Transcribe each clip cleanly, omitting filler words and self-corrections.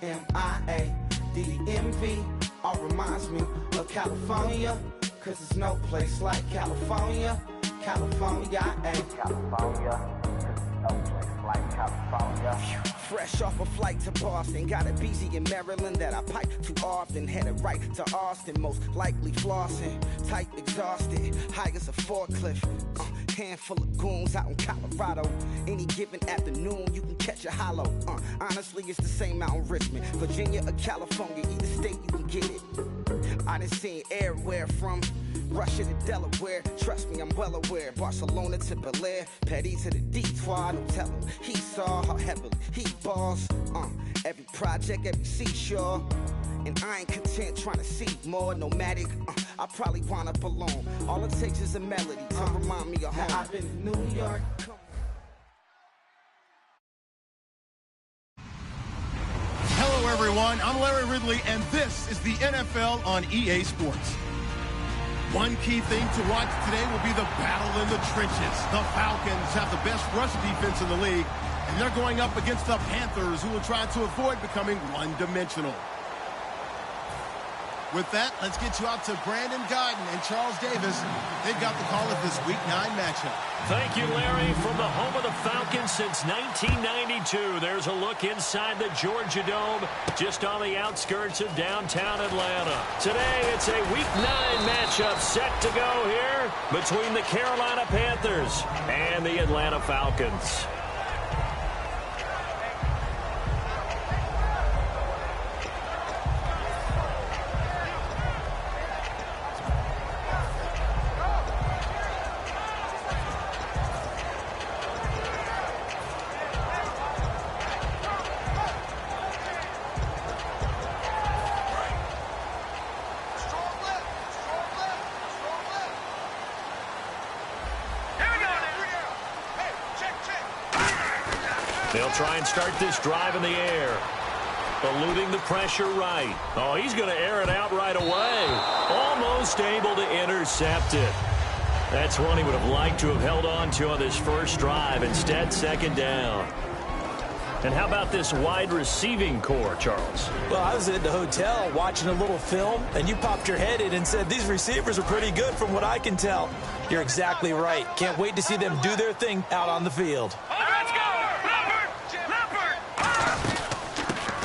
MIA, all reminds me of California, cause there's no place like California. California, California, no place like California. Fresh off a flight to Boston, got a BZ in Maryland that I pipe too often. Headed right to Austin, most likely flossing. Tight, exhausted, high as a forklift. Handful of goons out in Colorado. Any given afternoon, you can catch a hollow. Honestly, it's the same out in Richmond, Virginia or California. Either state, you can get it. I done seen everywhere from Russia to Delaware. Trust me, I'm well aware. Barcelona to Bel Air, Petty to the Detroit. Don't tell him he saw how heavily he balls. Every project, every seashore. And I ain't content trying to see more nomadic. I probably wind up alone. All it takes is a melody to remind me of home. I've been to New York. Hello, everyone. I'm Larry Ridley, and this is the NFL on EA Sports. One key thing to watch today will be the battle in the trenches. The Falcons have the best rush defense in the league, and they're going up against the Panthers, who will try to avoid becoming one-dimensional. With that, let's get you out to Brandon Guyton and Charles Davis. They've got the call of this Week 9 matchup. Thank you, Larry. From the home of the Falcons since 1992, there's a look inside the Georgia Dome, just on the outskirts of downtown Atlanta. Today, it's a Week 9 matchup set to go here between the Carolina Panthers and the Atlanta Falcons. They'll try and start this drive in the air. Eluding the pressure right. Oh, he's going to air it out right away. Almost able to intercept it. That's one he would have liked to have held on to on this first drive. Instead, second down. And how about this wide receiving core, Charles? Well, I was at the hotel watching a little film, and you popped your head in and said, these receivers are pretty good from what I can tell. You're exactly right. Can't wait to see them do their thing out on the field.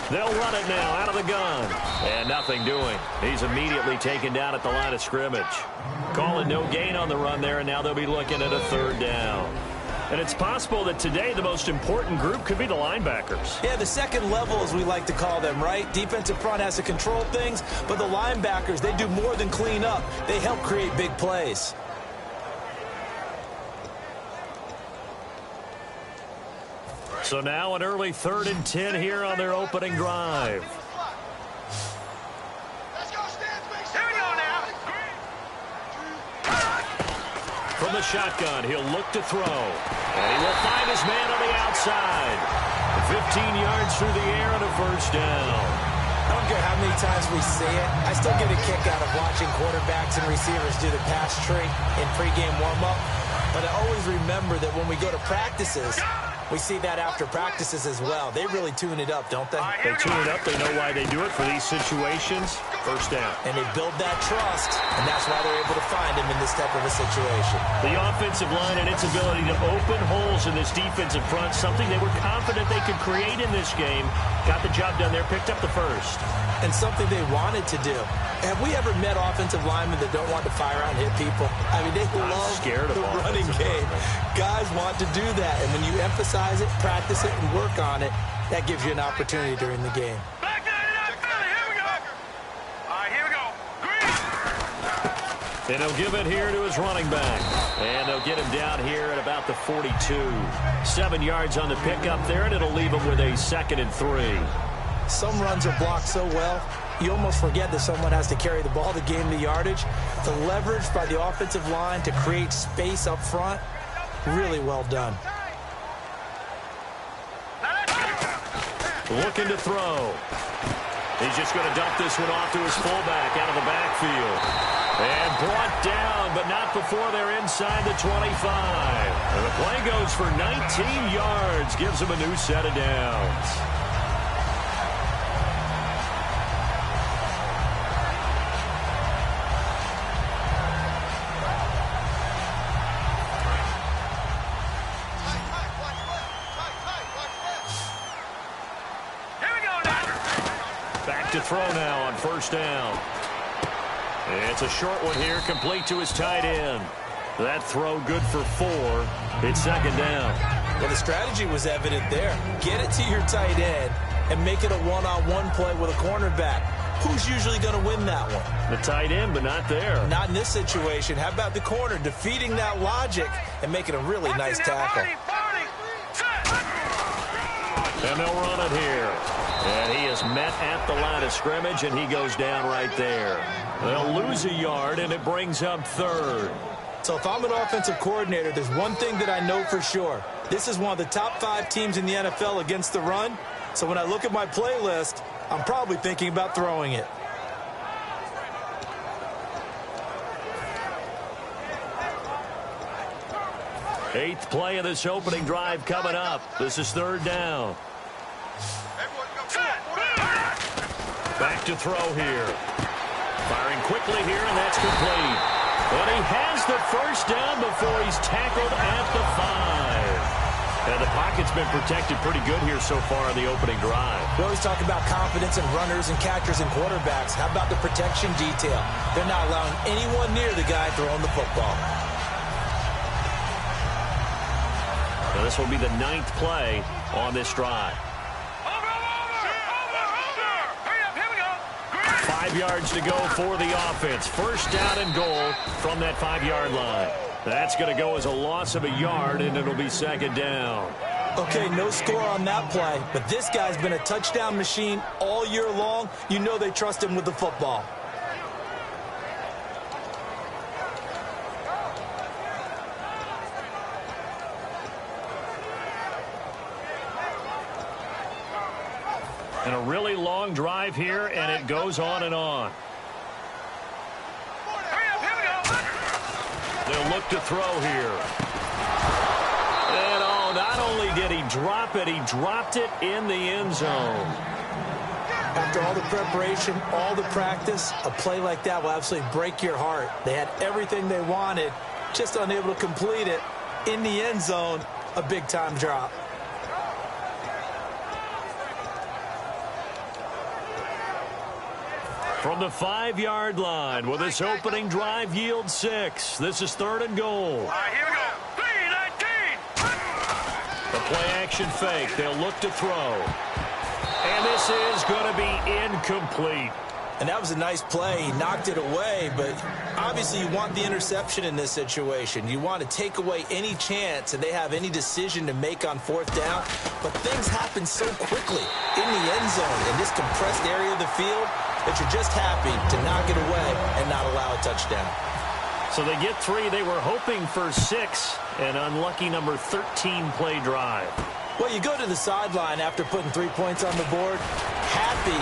They'll run it now out of the gun. And nothing doing. He's immediately taken down at the line of scrimmage. Calling no gain on the run there, and now they'll be looking at a third down. And it's possible that today the most important group could be the linebackers. Yeah, the second level, as we like to call them, right? Defensive front has to control things, but the linebackers, they do more than clean up. They help create big plays. So now an early 3rd and 10 here on their opening drive. From the shotgun, he'll look to throw. And he will find his man on the outside. 15 yards through the air and a first down. I don't care how many times we see it. I still get a kick out of watching quarterbacks and receivers do the pass tree in pregame warm-up. But I always remember that when we go to practices, we see that after practices as well. They really tune it up, don't they? They tune it up. They know why they do it for these situations. First down. And they build that trust, and that's why they're able to find him in this type of a situation. The offensive line and its ability to open holes in this defensive front, something they were confident they could create in this game. Got the job done there, picked up the first. And something they wanted to do. Have we ever met offensive linemen that don't want to fire out and hit people? I mean, they love the running game. Guys want to do that, and when you emphasize it, practice it, and work on it, that gives you an opportunity during the game. And he'll give it here to his running back. And they'll get him down here at about the 42. 7 yards on the pickup there, and it'll leave him with a 2nd and 3. Some runs are blocked so well, you almost forget that someone has to carry the ball to gain the yardage. The leverage by the offensive line to create space up front, really well done. Looking to throw. He's just going to dump this one off to his fullback out of the backfield. And brought down, but not before they're inside the 25. And the play goes for 19 yards, gives him a new set of downs. Back to throw now on first down. It's a short one here, complete to his tight end. That throw good for 4. It's second down. Well, the strategy was evident there. Get it to your tight end and make it a one-on-one play with a cornerback. Who's usually going to win that one? The tight end, but not there. Not in this situation. How about the corner defeating that logic and making a really nice tackle? And they'll run it here. And he is met at the line of scrimmage, and he goes down right there. They'll lose a yard, and it brings up third. So if I'm an offensive coordinator, there's one thing that I know for sure. This is one of the top 5 teams in the NFL against the run. So when I look at my playlist, I'm probably thinking about throwing it. Eighth play of this opening drive coming up. This is third down. Back to throw here. Firing quickly here, and that's complete. But he has the first down before he's tackled at the 5. And the pocket's been protected pretty good here so far in the opening drive. We always talk about confidence in runners and catchers and quarterbacks. How about the protection detail? They're not allowing anyone near the guy throwing the football. Now this will be the 9th play on this drive. 5 yards to go for the offense. First down and goal from that 5-yard line. That's going to go as a loss of a yard, and it'll be second down. Okay, no score on that play, but this guy's been a touchdown machine all year long. You know they trust him with the football. And a really long drive here, and it goes on and on. They'll look to throw here. And oh, not only did he drop it, he dropped it in the end zone. After all the preparation, all the practice, a play like that will absolutely break your heart. They had everything they wanted, just unable to complete it. In the end zone, a big-time drop. From the 5-yard line, will this opening drive yield 6? This is third and goal. All right, here we go. 3-19. The play-action fake. They'll look to throw. And this is going to be incomplete. And that was a nice play. He knocked it away, but obviously you want the interception in this situation. You want to take away any chance that they have any decision to make on fourth down. But things happen so quickly in the end zone in this compressed area of the field that you're just happy to knock it away and not allow a touchdown. So they get 3. They were hoping for 6. An unlucky number 13 play drive. Well, you go to the sideline after putting 3 points on the board, happy,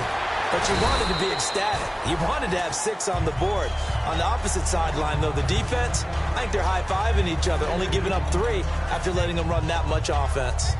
but you wanted to be ecstatic. You wanted to have 6 on the board. On the opposite sideline, though, the defense, I think they're high-fiving each other, only giving up 3 after letting them run that much offense.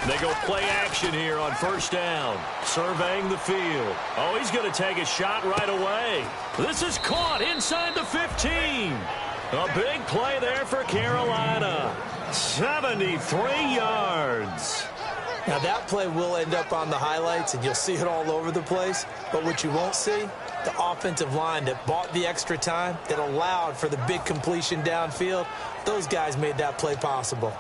They go play action here on first down. Surveying the field. Oh, he's going to take a shot right away. This is caught inside the 15. A big play there for Carolina. 73 yards. Now, that play will end up on the highlights, and you'll see it all over the place. But what you won't see, the offensive line that bought the extra time, that allowed for the big completion downfield, those guys made that play possible.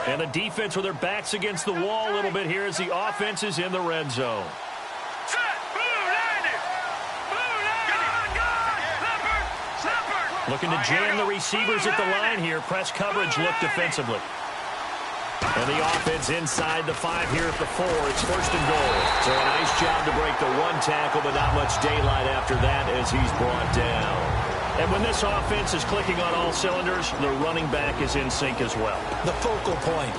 And the defense with their backs against the wall a little bit here as the offense is in the red zone. Looking to jam the receivers at the line here. Press coverage look defensively. And the offense inside the 5 here at the 4. It's first and goal. So a nice job to break the 1 tackle, but not much daylight after that as he's brought down. And when this offense is clicking on all cylinders, the running back is in sync as well. The focal point.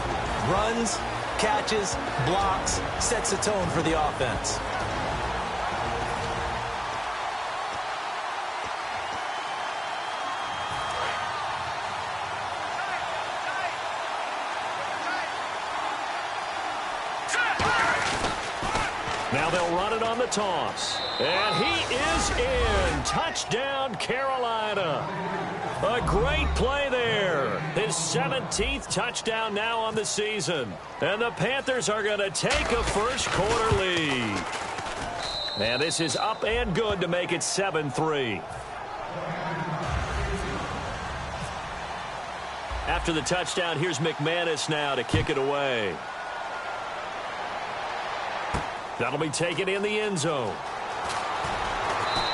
Runs, catches, blocks, sets a tone for the offense. Now they'll run it on the toss. And he is in. Touchdown, Carolina. A great play there. His 17th touchdown now on the season. And the Panthers are going to take a first-quarter lead. And this is up and good to make it 7-3. After the touchdown, here's McManus now to kick it away. That'll be taken in the end zone.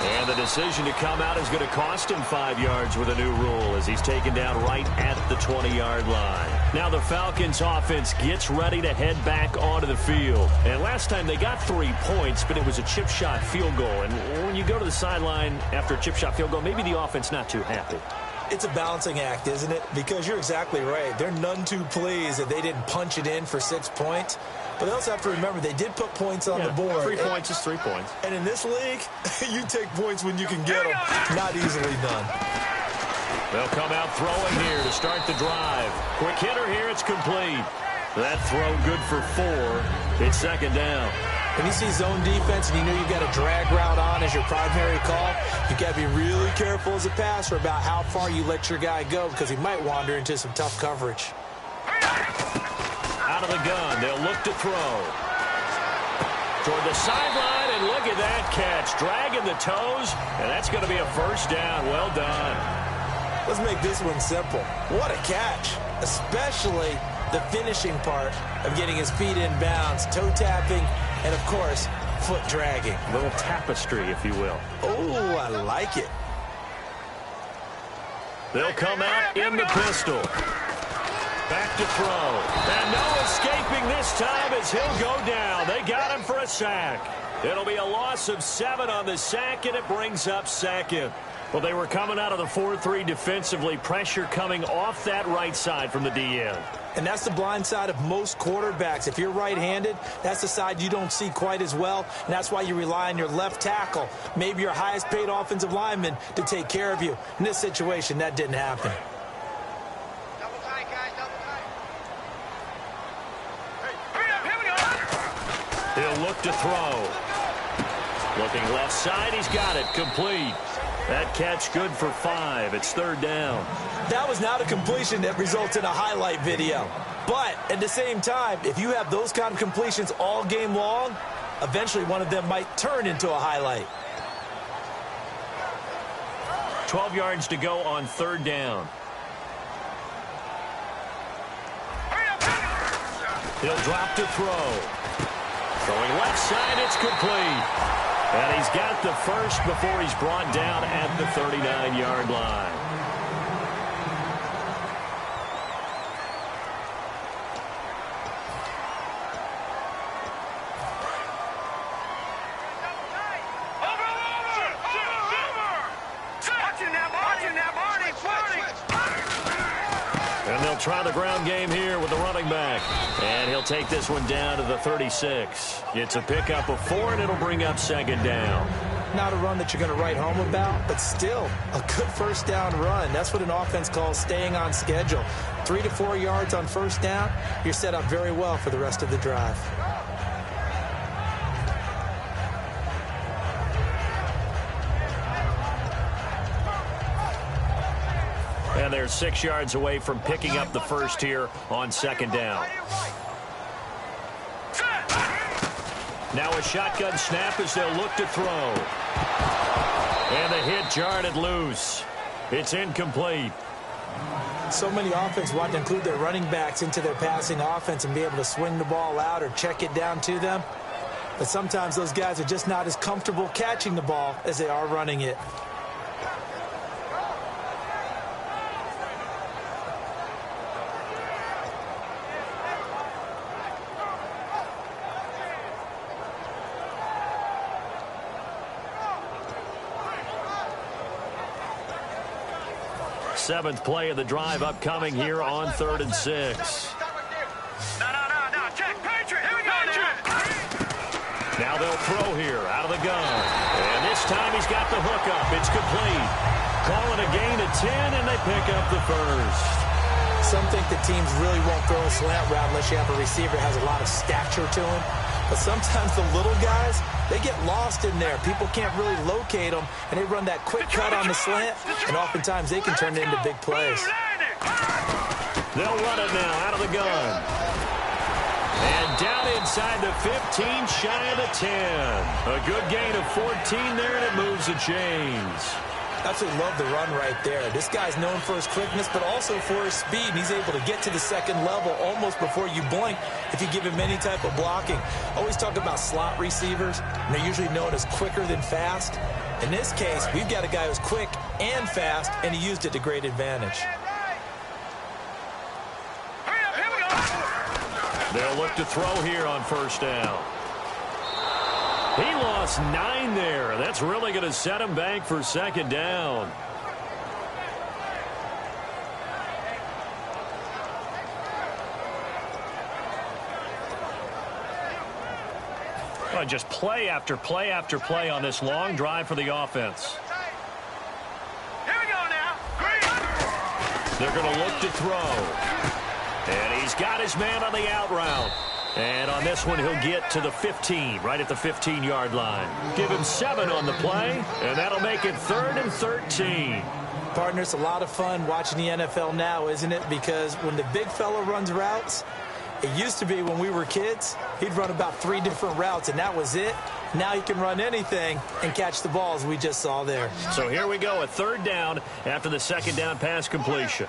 And the decision to come out is going to cost him 5 yards with a new rule as he's taken down right at the 20-yard line. Now the Falcons offense gets ready to head back onto the field. And last time they got 3 points, but it was a chip shot field goal. And when you go to the sideline after a chip shot field goal, maybe the offense not too happy. It's a balancing act, isn't it? Because you're exactly right. They're none too pleased that they didn't punch it in for 6 points. But they also have to remember they did put points on the board. 3 points is 3 points. And in this league, you take points when you can get them. Not easily done. They'll come out throwing here to start the drive. Quick hitter here, it's complete. That throw good for 4. It's second down. When you see zone defense and you know you've got a drag route on as your primary call, you've got to be really careful as a passer about how far you let your guy go because he might wander into some tough coverage. Out of the gun, they'll look to throw. Toward the sideline, and look at that catch. Dragging the toes, and that's going to be a first down. Well done. Let's make this one simple. What a catch, especially the finishing part of getting his feet in bounds, toe tapping, and, of course, foot dragging. A little tapestry, if you will. Oh, I like it. They'll come out in the pistol. Back to throw. And no escaping this time as he'll go down. They got him for a sack. It'll be a loss of 7 on the sack, and it brings up second. Well, they were coming out of the 4-3 defensively. Pressure coming off that right side from the DN. And that's the blind side of most quarterbacks. If you're right-handed, that's the side you don't see quite as well. And that's why you rely on your left tackle, maybe your highest-paid offensive lineman, to take care of you. In this situation, that didn't happen. He'll look to throw. Looking left side, he's got it. Complete. That catch good for 5. It's third down. That was not a completion that results in a highlight video. But at the same time, if you have those kind of completions all game long, eventually one of them might turn into a highlight. 12 yards to go on third down. He'll drop to throw. Throwing left side, it's complete. And he's got the first before he's brought down at the 39-yard line. And they'll try the ground game here with the running back. And he'll take this one down to the 36. It's a pickup of 4, and it'll bring up second down. Not a run that you're going to write home about, but still a good first down run. That's what an offense calls staying on schedule. 3 to 4 yards on first down, you're set up very well for the rest of the drive. And they're 6 yards away from picking up the first here on second down. Now a shotgun snap as they'll look to throw. And the hit jarred it loose. It's incomplete. So many offenses want to include their running backs into their passing offense and be able to swing the ball out or check it down to them. But sometimes those guys are just not as comfortable catching the ball as they are running it. Seventh play of the drive upcoming here on 3rd and 6. No. Check. Patriot. Here we go. Now they'll throw here out of the gun. And this time he's got the hook up. It's complete. Calling a gain of 10, and they pick up the first. Some think that teams really won't throw a slant route unless you have a receiver that has a lot of stature to him. But sometimes the little guys, they get lost in there. People can't really locate them, and they run that quick cut on the slant, and oftentimes they can turn it into big plays. They'll run it now out of the gun. And down inside the 15, shy of the 10. A good gain of 14 there, and it moves the chains. Absolutely love the run right there. This guy's known for his quickness, but also for his speed. And he's able to get to the second level almost before you blink if you give him any type of blocking. Always talk about slot receivers, and they're usually known as quicker than fast. In this case, we've got a guy who's quick and fast, and he used it to great advantage. They'll look to throw here on first down. He lost 9 there. That's really going to set him back for second down. Well, just play after play after play on this long drive for the offense. Here we go now. They're going to look to throw. And he's got his man on the out route. And on this one, he'll get to the 15, right at the 15-yard line. Give him 7 on the play, and that'll make it 3rd and 13. Partner, it's a lot of fun watching the NFL now, isn't it? Because when the big fella runs routes, it used to be when we were kids, he'd run about 3 different routes, and that was it. Now he can run anything and catch the balls we just saw there. So here we go, a 3rd down after the second down pass completion.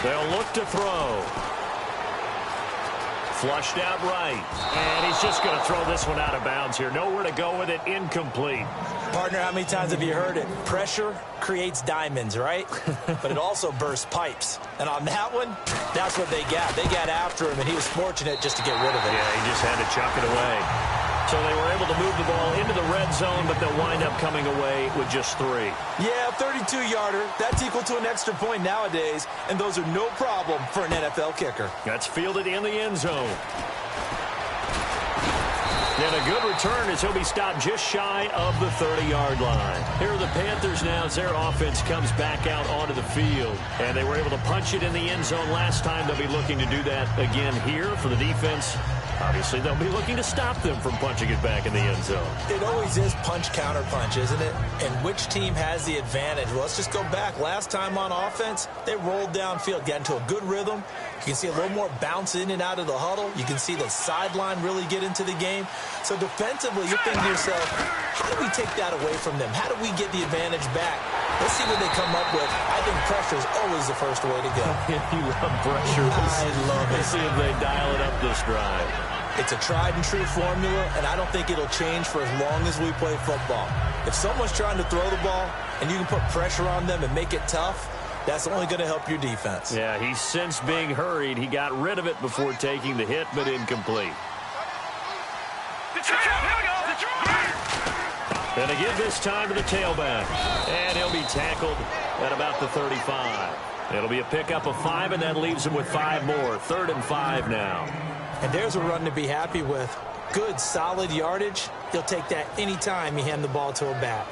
They'll look to throw. Flushed out right. And he's just going to throw this one out of bounds here. Nowhere to go with it. Incomplete. Partner, how many times have you heard it? Pressure creates diamonds, right? But it also bursts pipes. And on that one, that's what they got. They got after him, and he was fortunate just to get rid of it. Yeah, he just had to chuck it away. So they were able to move the ball into the red zone, but they'll wind up coming away with just 3. Yeah, 32-yarder. That's equal to an extra point nowadays, and those are no problem for an NFL kicker. That's fielded in the end zone. And a good return as he'll be stopped just shy of the 30-yard line. Here are the Panthers now as their offense comes back out onto the field. And they were able to punch it in the end zone last time. They'll be looking to do that again here for the defense. Obviously, they'll be looking to stop them from punching it back in the end zone. It always is punch-counter-punch, isn't it? And which team has the advantage? Well, let's just go back. Last time on offense, they rolled downfield, got into a good rhythm. You can see a little more bounce in and out of the huddle. You can see the sideline really get into the game. So defensively, you're thinking to yourself, how do we take that away from them? How do we get the advantage back? Let's see what they come up with. I think pressure is always the first way to go. You love pressure. I love it. Let's see if they dial it up this drive. It's a tried-and-true formula, and I don't think it'll change for as long as we play football. If someone's trying to throw the ball and you can put pressure on them and make it tough, that's only going to help your defense. Yeah, he's since being hurried. He got rid of it before taking the hit, but incomplete. And to give this time to the tailback. And he'll be tackled at about the 35. It'll be a pickup of 5, and that leaves him with 5 more. 3rd and 5 now. And there's a run to be happy with. Good, solid yardage. He'll take that any time you hand the ball to a back.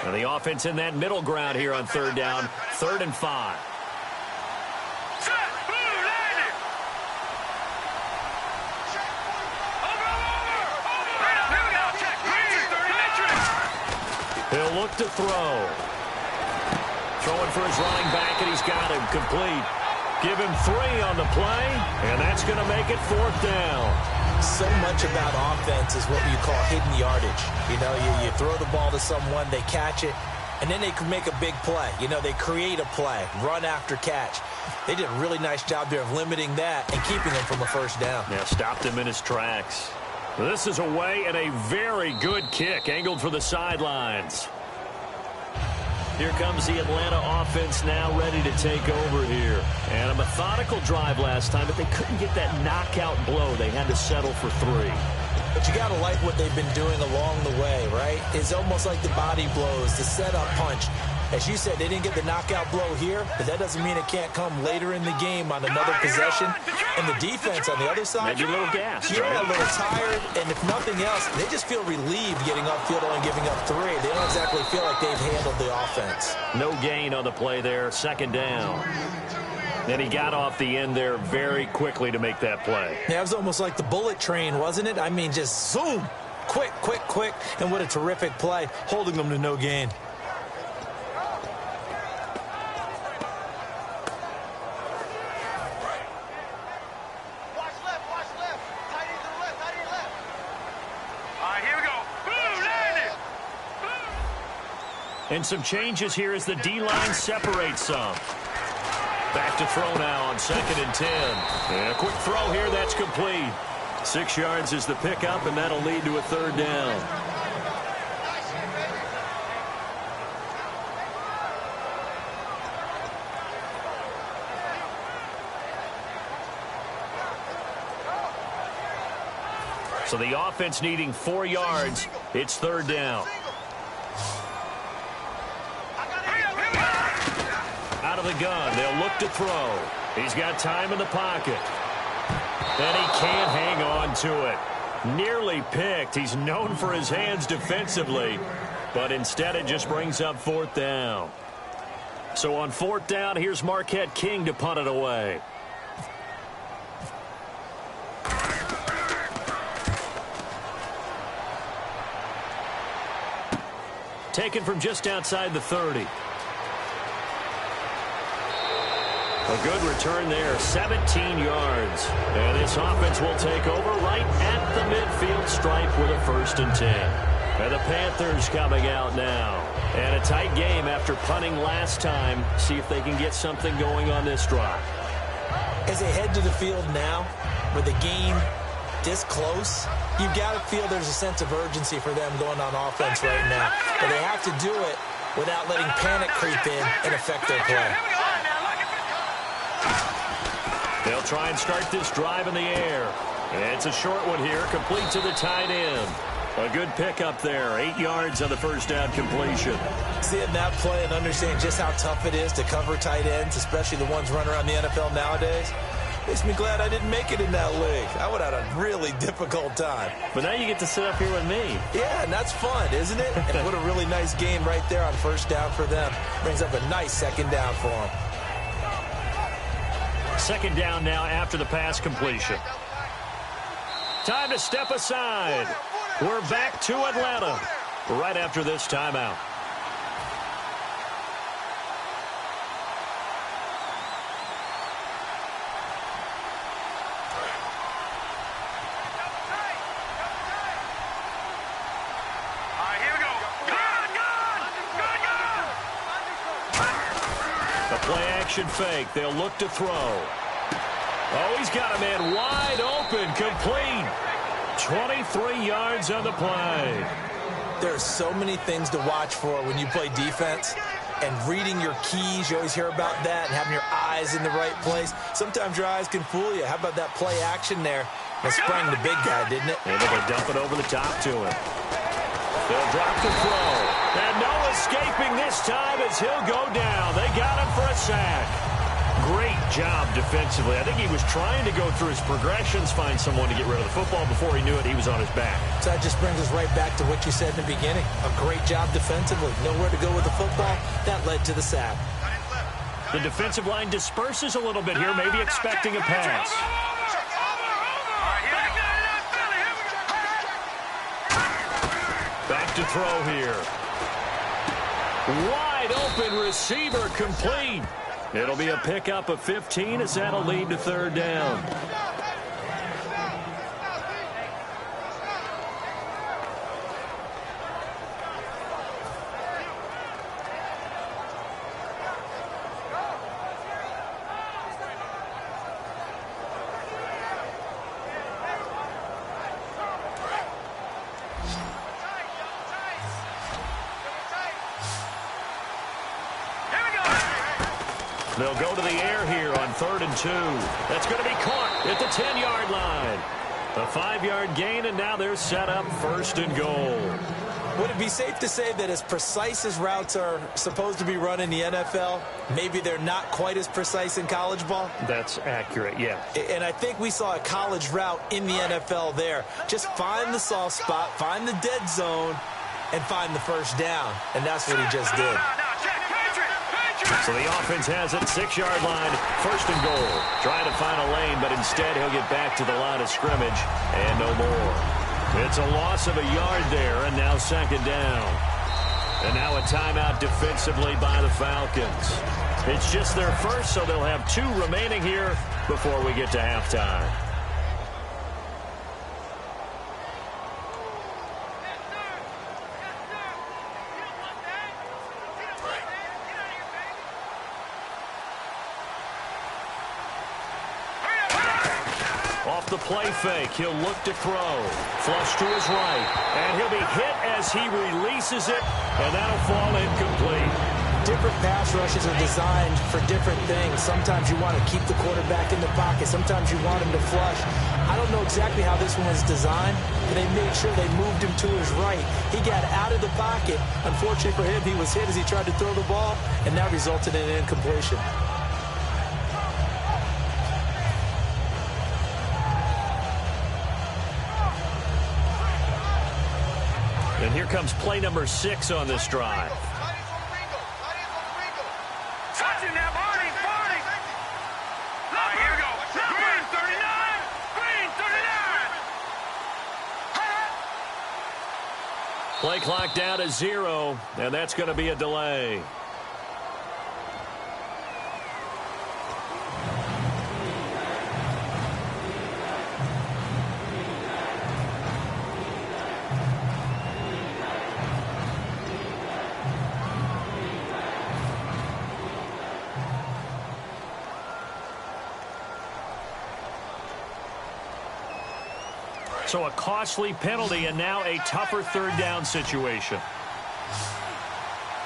And the offense in that middle ground here on 3rd down. 3rd and 5. He'll look to throw. Throwing for his running back, and he's got him complete. Give him 3 on the play, and that's going to make it 4th down. So much about offense is what you call hidden yardage. You know, you throw the ball to someone, they catch it, and then they can make a big play. You know, they create a play, run after catch. They did a really nice job there of limiting that and keeping him from a first down. Yeah, stopped him in his tracks. This is away, and a very good kick angled for the sidelines. Here comes the Atlanta offense now ready to take over here. And a methodical drive last time, but they couldn't get that knockout blow. They had to settle for 3. But you got to like what they've been doing along the way, right? It's almost like the body blows, the setup punch. As you said, they didn't get the knockout blow here, but that doesn't mean it can't come later in the game on another possession. And the defense on the other side, maybe a little gassed, yeah, right? A little tired. And if nothing else, they just feel relieved getting upfield and giving up 3. They don't exactly feel like they've handled the offense. No gain on the play there. 2nd down. And he got off the end there very quickly to make that play. Yeah, it was almost like the bullet train, wasn't it? I mean, just zoom. Quick, quick, quick. And what a terrific play, holding them to no gain. And some changes here as the D-line separates some. Back to throw now on 2nd and 10. And a quick throw here, that's complete. 6 yards is the pickup, and that'll lead to a 3rd down. So the offense needing 4 yards. It's 3rd down. Out of the gun, they'll look to throw. He's got time in the pocket. And he can't hang on to it. Nearly picked. He's known for his hands defensively, but instead it just brings up 4th down. So on 4th down, here's Marquette King to punt it away. Taken from just outside the 30. A good return there, 17 yards. And this offense will take over right at the midfield stripe with a 1st and 10. And the Panthers coming out now. And a tight game after punting last time. See if they can get something going on this drive. As they head to the field now, with the game this close, you've got to feel there's a sense of urgency for them going on offense right now. But they have to do it without letting panic creep in and affect their play. They'll try and start this drive in the air. And it's a short one here, complete to the tight end. A good pickup there, 8 yards on the 1st down completion. Seeing that play and understanding just how tough it is to cover tight ends, especially the ones running around the NFL nowadays, makes me glad I didn't make it in that league. I would have had a really difficult time. But now you get to sit up here with me. Yeah, and that's fun, isn't it? And what a really nice game right there on 1st down for them. Brings up a nice 2nd down for them. 2nd down now after the pass completion. Time to step aside. We're back to Atlanta right after this timeout. Fake. They'll look to throw. Oh, he's got a man wide open, complete. 23 yards on the play. There are so many things to watch for when you play defense. And reading your keys, you always hear about that, and having your eyes in the right place. Sometimes your eyes can fool you. How about that play action there? That sprang the big guy, didn't it? And they're going to dump it over the top to him. They'll drop the throw. And no escaping this time as he'll go down. They got him for a sack. Great job defensively. I think he was trying to go through his progressions, find someone to get rid of the football. Before he knew it, he was on his back. So that just brings us right back to what you said in the beginning. A great job defensively. Nowhere to go with the football. That led to the sack. The defensive line disperses a little bit here, maybe expecting a pass. Back to throw here. Wide open receiver, complete. It'll be a pickup of 15 as that'll lead to 3rd down. They'll go to the air here on 3rd and 2. That's going to be caught at the 10-yard line. A 5-yard gain, and now they're set up 1st and goal. Would it be safe to say that as precise as routes are supposed to be run in the NFL, maybe they're not quite as precise in college ball? That's accurate, yeah. And I think we saw a college route in the NFL there. Just find the soft spot, find the dead zone, and find the 1st down. And that's what he just did. So the offense has it, 6-yard line, 1st and goal. Trying to find a lane, but instead he'll get back to the line of scrimmage and no more. It's a loss of a yard there, and now 2nd down. And now a timeout defensively by the Falcons. It's just their first, so they'll have 2 remaining here before we get to halftime. Off the play fake, he'll look to throw. Flush to his right, and he'll be hit as he releases it, and that'll fall incomplete. Different pass rushes are designed for different things. Sometimes you want to keep the quarterback in the pocket. Sometimes you want him to flush. I don't know exactly how this one was designed, but they made sure they moved him to his right. He got out of the pocket. Unfortunately for him, he was hit as he tried to throw the ball, and that resulted in an incompletion. And here comes play number 6 on this drive. Touching that body, body. Here we go. Green 39. Green 39. Play clock down to 0, and that's going to be a delay. So a costly penalty and now a tougher 3rd down situation.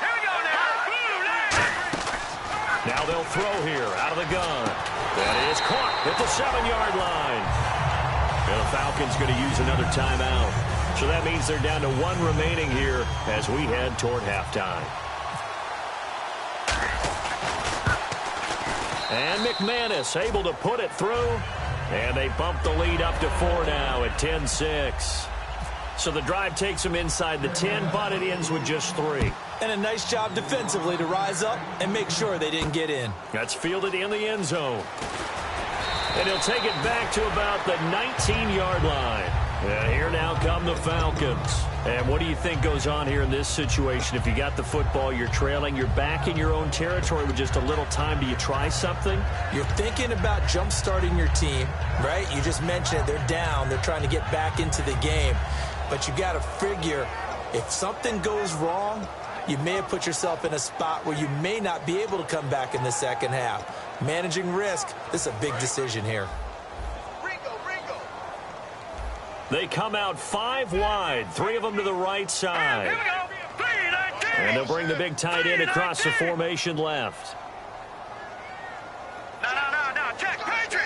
Here we go now. Now they'll throw here out of the gun. That is caught at the 7-yard line. And the Falcons going to use another timeout. So that means they're down to 1 remaining here as we head toward halftime. And McManus able to put it through. And they bump the lead up to 4 now at 10-6. So the drive takes them inside the 10, but it ends with just 3. And a nice job defensively to rise up and make sure they didn't get in. That's fielded in the end zone. And he'll take it back to about the 19-yard line. And here now come the Falcons. And what do you think goes on here in this situation? If you got the football, you're trailing, you're back in your own territory with just a little time. Do you try something? You're thinking about jump-starting your team, right? You just mentioned it. They're down. They're trying to get back into the game. But you got to figure if something goes wrong, you may have put yourself in a spot where you may not be able to come back in the 2nd half. Managing risk, this is a big decision here. They come out 5 wide, 3 of them to the right side. Here we go. 3-19. And they'll bring the big tight end across the formation left. No. Check. Patriot.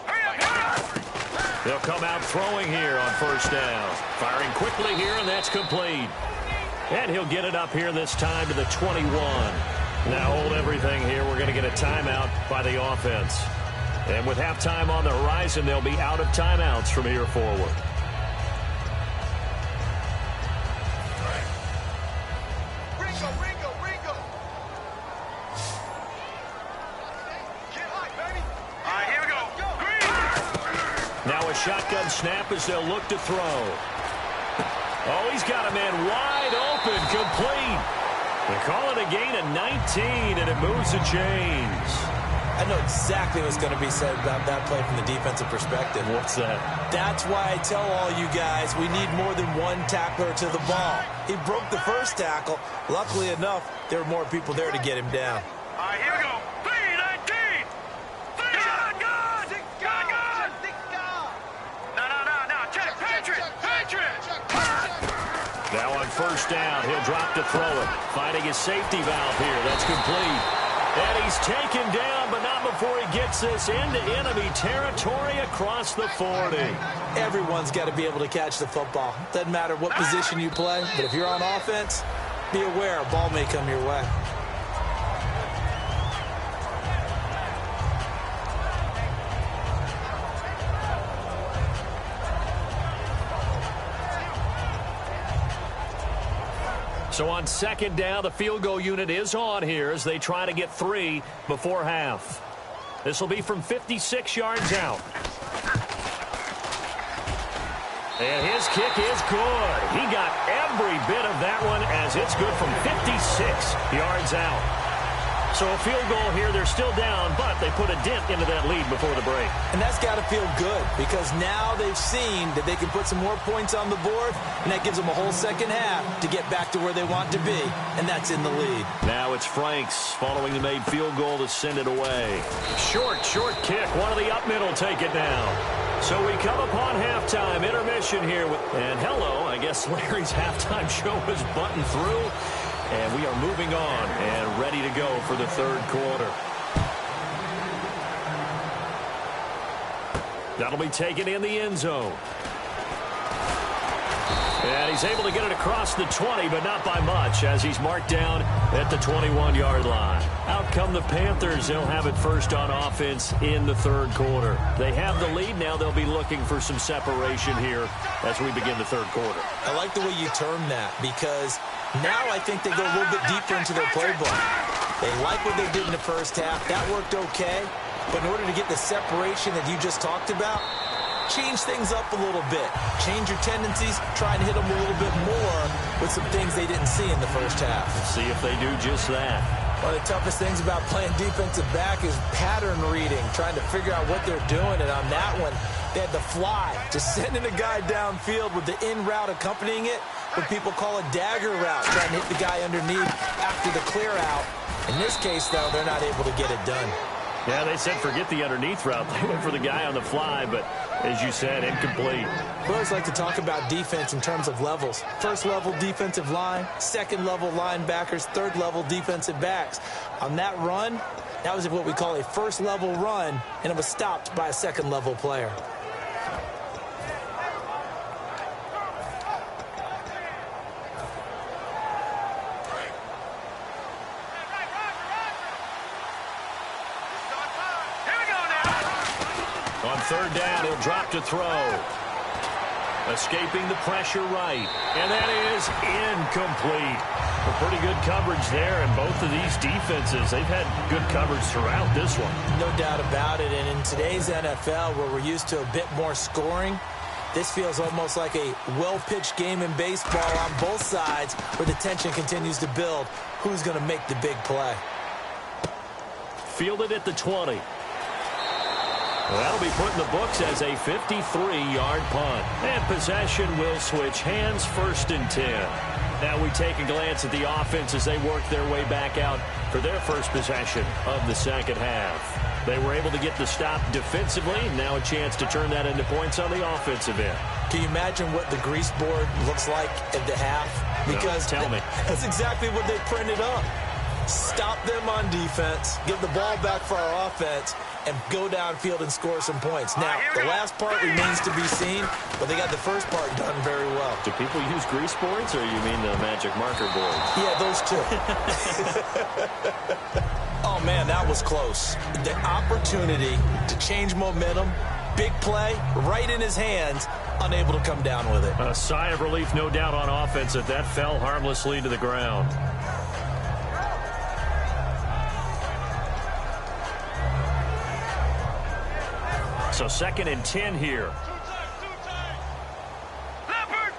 Hurry up. They'll come out throwing here on 1st down. Firing quickly here, and that's complete. And he'll get it up here this time to the 21. Now hold everything here. We're going to get a timeout by the offense. And with halftime on the horizon, they'll be out of timeouts from here forward. Ringo. Get high, baby. All right, here we go. Green. Now a shotgun snap as they'll look to throw. Oh, he's got a man wide open, complete. They call it a gain of 19, and it moves the chains. I know exactly what's going to be said about that play from the defensive perspective. What's that? That's why I tell all you guys we need more than one tackler to the ball. He broke the first tackle. Luckily enough, there were more people there to get him down. All right, here we go. 3-19. Gun. No. Check. Patriot. Now on 1st down, he'll drop to throw it. Finding his safety valve here. That's complete. And he's taken down, but not before he gets this into enemy territory across the 40. Everyone's got to be able to catch the football. Doesn't matter what position you play, but if you're on offense, be aware a ball may come your way. So on second down, the field goal unit is on here as they try to get 3 before half. This will be from 56 yards out. And his kick is good. He got every bit of that one as it's good from 56 yards out. So a field goal here, they're still down, but they put a dent into that lead before the break. And that's got to feel good because now they've seen that they can put some more points on the board, and that gives them a whole second half to get back to where they want to be, and that's in the lead. Now it's Franks following the made field goal to send it away. Short kick. One of the up middle take it down. So we come upon halftime intermission here. And hello, I guess Larry's halftime show is buttoned through. And we are moving on and ready to go for the third quarter. That'll be taken in the end zone. And he's able to get it across the 20, but not by much, as he's marked down at the 21-yard line. Out come the Panthers. They'll have it first on offense in the third quarter. They have the lead. Now they'll be looking for some separation here as we begin the third quarter. I like the way you term that because now I think they go a little bit deeper into their playbook. They like what they did in the first half. That worked okay. But in order to get the separation that you just talked about, change things up a little bit. Change your tendencies. Try and hit them a little bit more with some things they didn't see in the first half. See if they do just that. One of the toughest things about playing defensive back is pattern reading, trying to figure out what they're doing. And on that one, they had the fly, just sending a guy downfield with the in route accompanying it, what people call a dagger route, trying to hit the guy underneath after the clear out. In this case, though, they're not able to get it done. Yeah, they said forget the underneath route. They went for the guy on the fly, but as you said, incomplete. We always like to talk about defense in terms of levels. First level defensive line, second level linebackers, third level defensive backs. On that run, that was what we call a first level run, and it was stopped by a second level player. Third down, he'll drop to throw. Escaping the pressure right. And that is incomplete. A pretty good coverage there, and both of these defenses, they've had good coverage throughout this one. No doubt about it, and in today's NFL, where we're used to a bit more scoring, this feels almost like a well-pitched game in baseball on both sides, where the tension continues to build. Who's going to make the big play? Fielded at the 20. Well, that'll be put in the books as a 53-yard punt. And possession will switch hands, 1st and 10. Now we take a glance at the offense as they work their way back out for their first possession of the second half. They were able to get the stop defensively. Now a chance to turn that into points on the offensive end. Can you imagine what the grease board looks like at the half? Because no, tell me. That's exactly what they printed up. Stop them on defense, give the ball back for our offense, and go downfield and score some points. Now, the last part remains to be seen, but they got the first part done very well. Do people use grease boards, or you mean the magic marker boards? Yeah, those two. Oh, man, that was close. The opportunity to change momentum, big play, right in his hands, unable to come down with it. A sigh of relief, no doubt, on offense that fell harmlessly to the ground. So 2nd and 10 here. Leopard!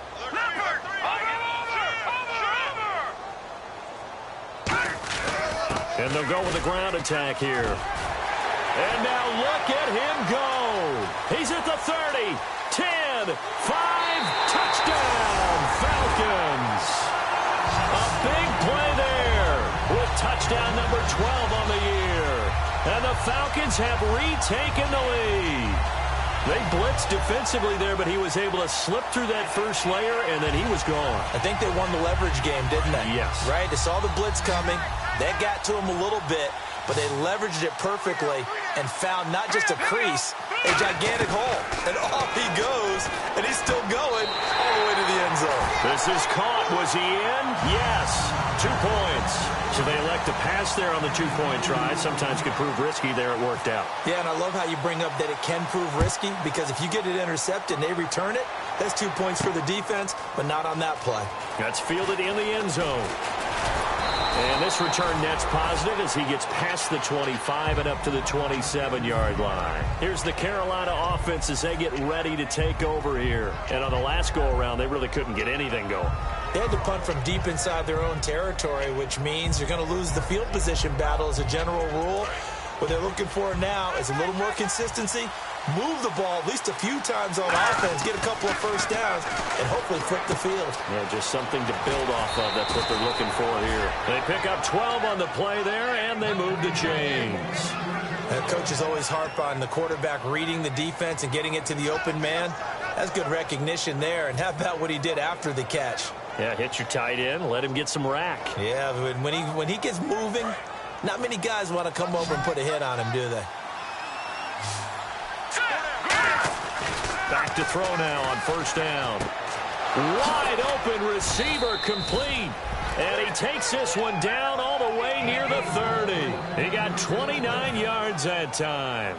And they'll go with the ground attack here. And now look at him go. He's at the 30, 10, 5, touchdown, Falcons. A big play there with touchdown number 12 on the year. And the Falcons have retaken the lead. They blitzed defensively there, but he was able to slip through that first layer, and then he was gone. I think they won the leverage game, didn't they? Yes. Right? They saw the blitz coming. That got to him a little bit, but they leveraged it perfectly and found not just a crease, a gigantic hole. And off he goes, and he's still going all the way to the end zone. This is caught. Was he in? Yes. 2 points. So they elect to pass there on the 2-point try. Sometimes could prove risky. There it worked out. Yeah, and I love how you bring up that it can prove risky, because if you get it intercepted and they return it, That's 2 points for the defense, but not on that play. That's fielded in the end zone. And this return net's positive as he gets past the 25 and up to the 27-yard line. Here's the Carolina offense as they get ready to take over here. And on the last go-around, they really couldn't get anything going. They had to punt from deep inside their own territory, which means you're going to lose the field position battle as a general rule. What they're looking for now is a little more consistency, move the ball at least a few times on offense, get a couple of first downs, and hopefully flip the field. Yeah, just something to build off of. That's what they're looking for here. They pick up 12 on the play there, and they move the chains. Coaches always harp on the quarterback reading the defense and getting it to the open man. That's good recognition there. And how about what he did after the catch? Yeah, hit your tight end, let him get some rack. Yeah, when he gets moving, not many guys want to come over and put a hit on him, do they? Back to throw now on first down. Wide open receiver complete. And he takes this one down all the way near the 30. He got 29 yards that time.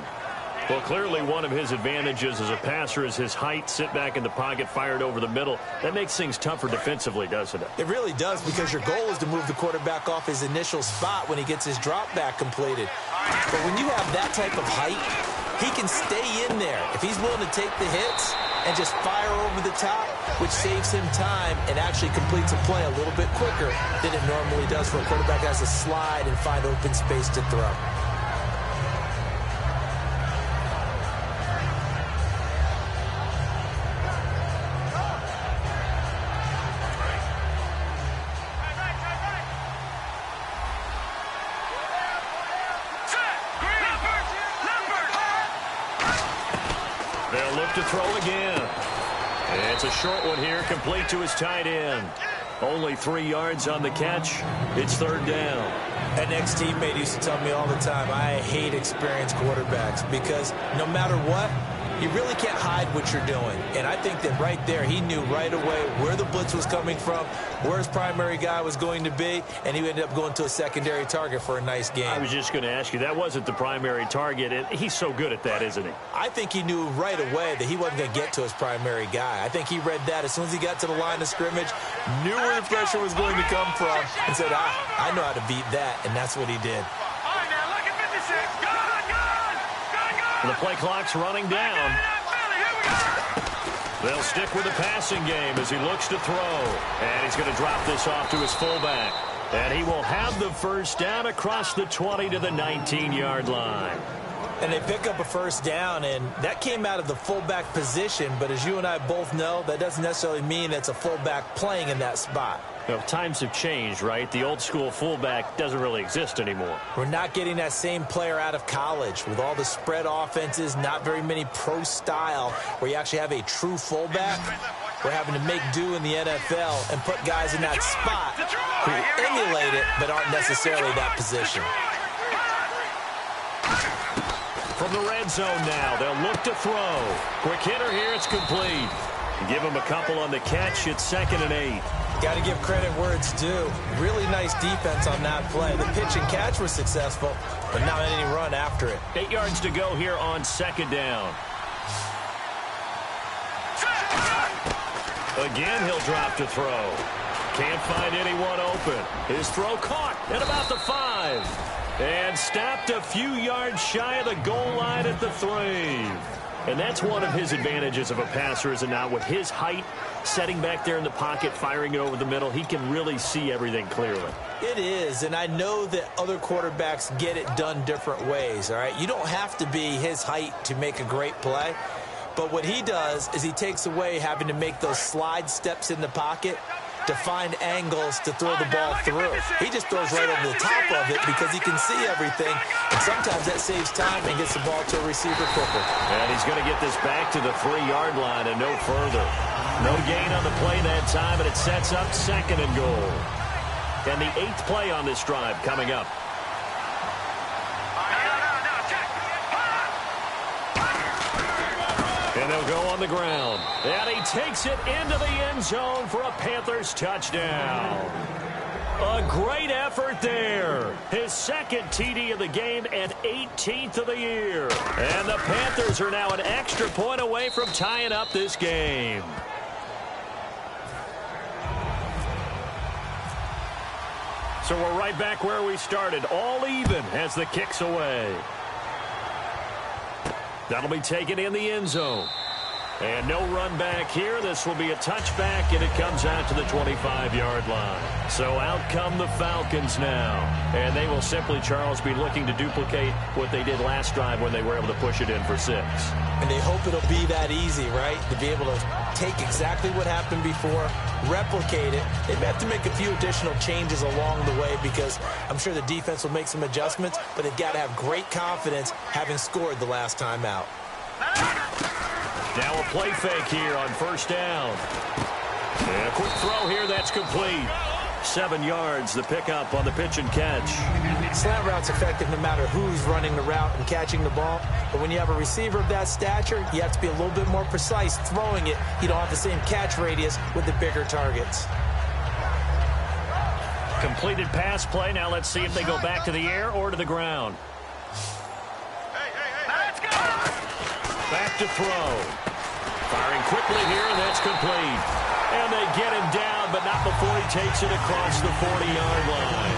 Well, clearly one of his advantages as a passer is his height. Sit back in the pocket, fired over the middle. That makes things tougher defensively, doesn't it? It really does, because your goal is to move the quarterback off his initial spot when he gets his drop back completed. But when you have that type of height, he can stay in there if he's willing to take the hits and just fire over the top, which saves him time and actually completes a play a little bit quicker than it normally does for a quarterback that has to slide and find open space to throw. They'll look to throw again. It's a short one here, complete to his tight end. Only 3 yards on the catch. It's third down. An ex-teammate used to tell me all the time, I hate experienced quarterbacks because no matter what, you really can't hide what you're doing. And I think that right there, he knew right away where the blitz was coming from, where his primary guy was going to be, and he ended up going to a secondary target for a nice game. I was just going to ask you, that wasn't the primary target, and he's so good at that, isn't he? I think he knew right away that he wasn't going to get to his primary guy. I think he read that as soon as he got to the line of scrimmage, knew where the pressure was going to come from, and said, I know how to beat that, and that's what he did. The play clock's running down. They'll stick with the passing game as he looks to throw. And he's going to drop this off to his fullback. And he will have the first down across the 20 to the 19-yard line. And they pick up a first down, and that came out of the fullback position. But as you and I both know, that doesn't necessarily mean it's a fullback playing in that spot. Well, times have changed, right? The old school fullback doesn't really exist anymore. We're not getting that same player out of college with all the spread offenses, not very many pro style where you actually have a true fullback. We're having to make do in the NFL and put guys in that spot who emulate it but aren't necessarily that position. From the red zone now, they'll look to throw. Quick hitter here, it's complete. Give him a couple on the catch. It's 2nd and 8. Got to give credit where it's due. Really nice defense on that play. The pitch and catch was successful, but not any run after it. 8 yards to go here on 2nd down. Again, he'll drop to throw. Can't find anyone open. His throw caught at about the 5. And stopped a few yards shy of the goal line at the 3. And that's one of his advantages of a passer, is it not? With his height, setting back there in the pocket, firing it over the middle, he can really see everything clearly. It is, and I know that other quarterbacks get it done different ways, all right? You don't have to be his height to make a great play, but what he does is he takes away having to make those slide steps in the pocket to find angles to throw the ball through. He just throws right over the top of it because he can see everything, and sometimes that saves time and gets the ball to a receiver quicker. And he's going to get this back to the 3-yard line and no further. No gain on the play that time, and it sets up 2nd and goal. And the 8th play on this drive coming up. And they'll go on the ground. And he takes it into the end zone for a Panthers touchdown. A great effort there. His second TD of the game and 18th of the year. And the Panthers are now an extra point away from tying up this game. So we're right back where we started, all even as the kick's away. That'll be taken in the end zone. And no run back here. This will be a touchback, and it comes out to the 25-yard line. So out come the Falcons now. And they will simply, Charles, be looking to duplicate what they did last drive when they were able to push it in for 6. And they hope it'll be that easy, right? To be able to take exactly what happened before, replicate it. They may have to make a few additional changes along the way because I'm sure the defense will make some adjustments, but they've got to have great confidence having scored the last time out. Now a play fake here on first down. And a quick throw here that's complete. 7 yards, the pickup on the pitch and catch. Slant route's effective no matter who's running the route and catching the ball. But when you have a receiver of that stature, you have to be a little bit more precise throwing it. You don't have the same catch radius with the bigger targets. Completed pass play. Now let's see if they go back to the air or to the ground. Let's go! Back to throw. Firing quickly here, and that's complete. And they get him down, but not before he takes it across the 40-yard line.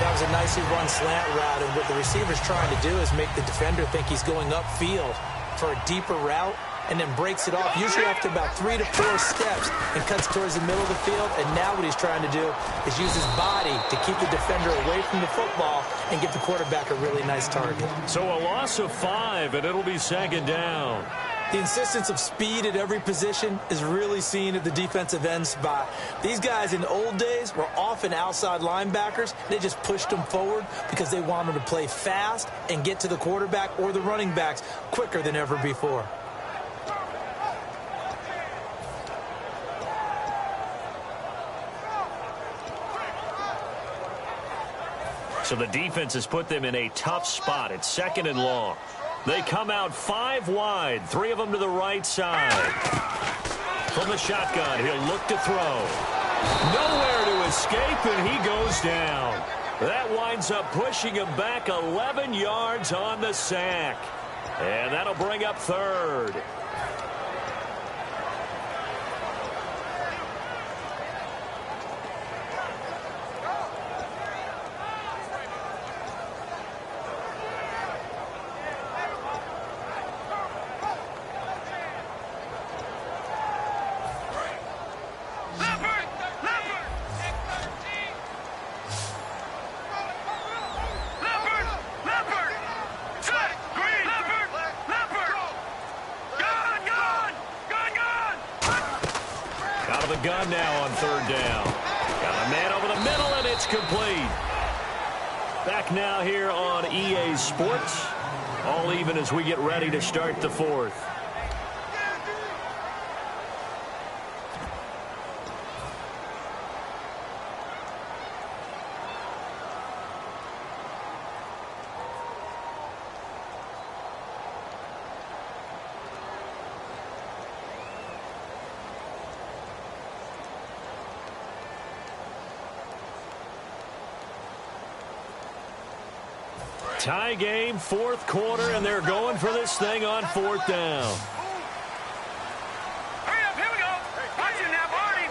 That was a nicely run slant route, and what the receiver's trying to do is make the defender think he's going upfield for a deeper route, and then breaks it off, usually after about 3 to 4 steps, and cuts towards the middle of the field. And now what he's trying to do is use his body to keep the defender away from the football and give the quarterback a really nice target. So a loss of 5, and it'll be second down. The insistence of speed at every position is really seen at the defensive end spot. These guys in the old days were often outside linebackers. They just pushed them forward because they wanted to play fast and get to the quarterback or the running backs quicker than ever before. So the defense has put them in a tough spot. It's second and long. They come out 5 wide, 3 of them to the right side. From the shotgun, he'll look to throw. Nowhere to escape, and he goes down. That winds up pushing him back 11 yards on the sack. And that'll bring up third. Gun now on third down. Got a man over the middle, and it's complete. Back now here on EA Sports. All even as we get ready to start the fourth. Tie game, fourth quarter, and they're going for this thing on fourth down. Hurry up, here we go. Watch it now, Barney.